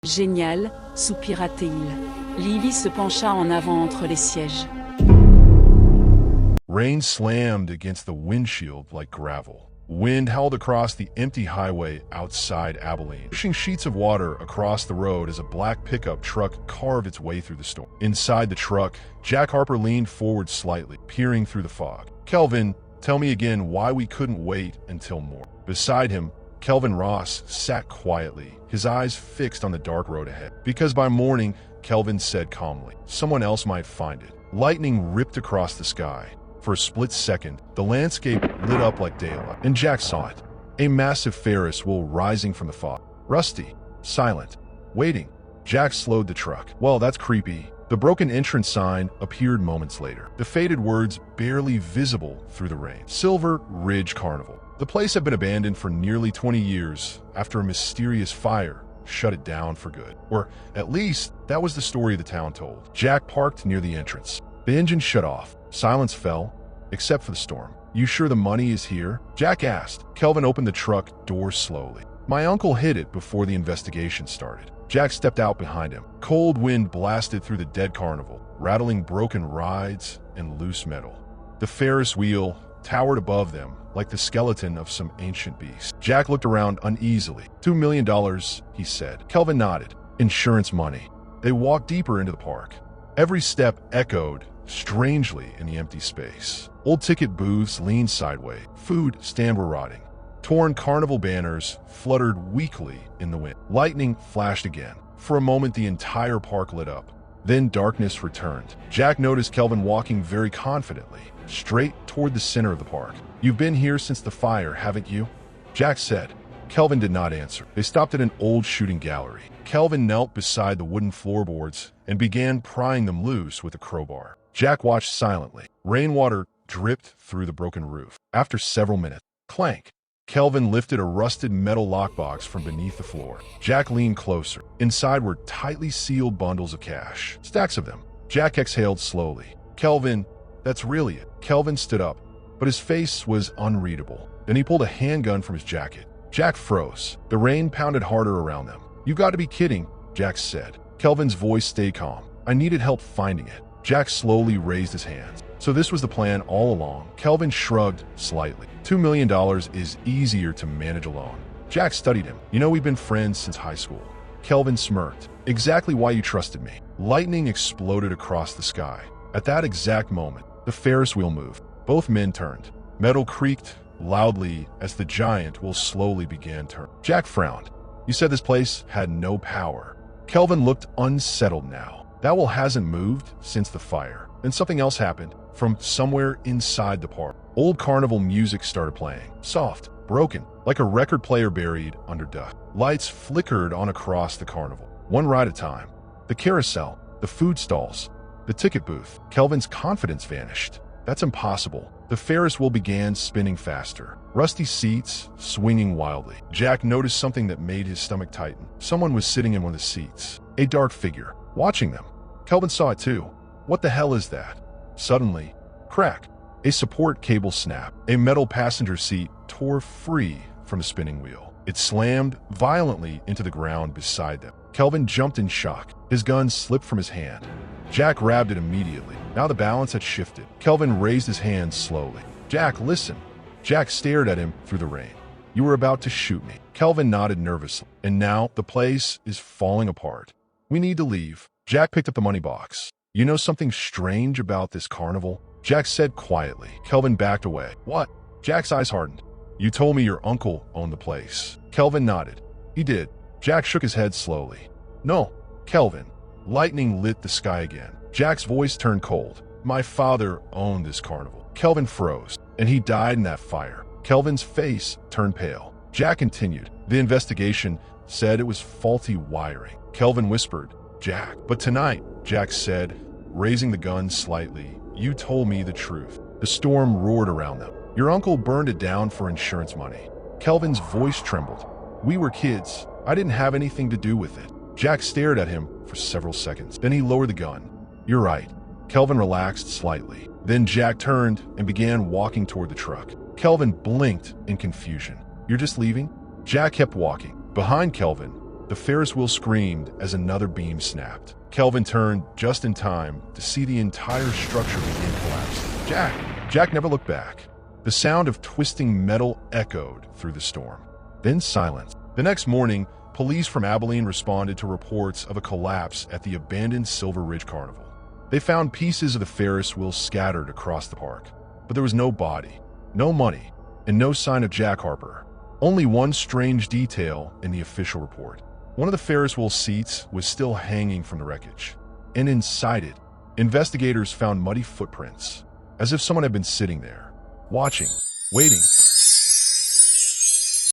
Génial, soupira-t-il. Lily se pencha en avant entre les sièges. Rain slammed against the windshield like gravel. Wind howled across the empty highway outside Abilene, pushing sheets of water across the road as a black pickup truck carved its way through the storm. Inside the truck, Jack Harper leaned forward slightly, peering through the fog. "Kelvin, tell me again why we couldn't wait until morning." Beside him, Kelvin Ross sat quietly, his eyes fixed on the dark road ahead. "Because by morning," Kelvin said calmly, "someone else might find it." Lightning ripped across the sky. For a split second, the landscape lit up like daylight, and Jack saw it. A massive ferris wheel rising from the fog. Rusty, silent, waiting. Jack slowed the truck. "Well, that's creepy." The broken entrance sign appeared moments later, the faded words barely visible through the rain. Silver Ridge Carnival. The place had been abandoned for nearly 20 years after a mysterious fire shut it down for good. Or at least, that was the story the town told. Jack parked near the entrance. The engine shut off. Silence fell, except for the storm. "You sure the money is here?" Jack asked. Kelvin opened the truck door slowly. "My uncle hid it before the investigation started." Jack stepped out behind him. Cold wind blasted through the dead carnival, rattling broken rides and loose metal. The Ferris wheel towered above them like the skeleton of some ancient beast. Jack looked around uneasily. $2 million, he said. Kelvin nodded. "Insurance money." They walked deeper into the park. Every step echoed strangely in the empty space. Old ticket booths leaned sideways. Food stands were rotting. Torn carnival banners fluttered weakly in the wind. Lightning flashed again. For a moment, the entire park lit up. Then darkness returned. Jack noticed Kelvin walking very confidently, straight toward the center of the park. "You've been here since the fire, haven't you?" Jack said. Kelvin did not answer. They stopped at an old shooting gallery. Kelvin knelt beside the wooden floorboards and began prying them loose with a crowbar. Jack watched silently. Rainwater dripped through the broken roof. After several minutes, clank. Kelvin lifted a rusted metal lockbox from beneath the floor. Jack leaned closer. Inside were tightly sealed bundles of cash. Stacks of them. Jack exhaled slowly. "Kelvin, that's really it." Kelvin stood up, but his face was unreadable. Then he pulled a handgun from his jacket. Jack froze. The rain pounded harder around them. "You've got to be kidding," Jack said. Kelvin's voice stayed calm. "I needed help finding it." Jack slowly raised his hands. "So this was the plan all along." Kelvin shrugged slightly. $2 million is easier to manage alone. Jack studied him. "You know, we've been friends since high school." Kelvin smirked. "Exactly why you trusted me." Lightning exploded across the sky. At that exact moment, the Ferris wheel moved. Both men turned. Metal creaked loudly as the giant wheel slowly began turning. Jack frowned. "You said this place had no power." Kelvin looked unsettled now. "That wheel hasn't moved since the fire." Then something else happened from somewhere inside the park. Old carnival music started playing. Soft, broken, like a record player buried under dust. Lights flickered on across the carnival, one ride at a time. The carousel, the food stalls, the ticket booth. Kelvin's confidence vanished. "That's impossible." The Ferris wheel began spinning faster. Rusty seats swinging wildly. Jack noticed something that made his stomach tighten. Someone was sitting in one of the seats. A dark figure, watching them. Kelvin saw it too. "What the hell is that?" Suddenly, crack. A support cable snapped. A metal passenger seat tore free from the spinning wheel. It slammed violently into the ground beside them. Kelvin jumped in shock. His gun slipped from his hand. Jack grabbed it immediately. Now the balance had shifted. Kelvin raised his hand slowly. "Jack, listen." Jack stared at him through the rain. "You were about to shoot me." Kelvin nodded nervously. "And now the place is falling apart. We need to leave." Jack picked up the money box. "You know something strange about this carnival?" Jack said quietly. Kelvin backed away. "What?" Jack's eyes hardened. "You told me your uncle owned the place." Kelvin nodded. "He did." Jack shook his head slowly. "No, Kelvin." Lightning lit the sky again. Jack's voice turned cold. "My father owned this carnival." Kelvin froze. "And he died in that fire." Kelvin's face turned pale. Jack continued. "The investigation said it was faulty wiring." Kelvin whispered, "Jack." "But tonight," Jack said, raising the gun slightly, "you told me the truth." The storm roared around them. "Your uncle burned it down for insurance money." Kelvin's voice trembled. "We were kids. I didn't have anything to do with it." Jack stared at him for several seconds. Then he lowered the gun. "You're right." Kelvin relaxed slightly. Then Jack turned and began walking toward the truck. Kelvin blinked in confusion. "You're just leaving?" Jack kept walking. Behind Kelvin, the The Ferris wheel screamed as another beam snapped. Kelvin turned just in time to see the entire structure begin collapsing. Jack never looked back. The sound of twisting metal echoed through the storm. Then silence. The next morning, police from Abilene responded to reports of a collapse at the abandoned Silver Ridge Carnival. They found pieces of the Ferris wheel scattered across the park, but there was no body, no money, and no sign of Jack Harper. Only one strange detail in the official report. One of the Ferris wheel seats was still hanging from the wreckage, and inside it, investigators found muddy footprints, as if someone had been sitting there, watching, waiting.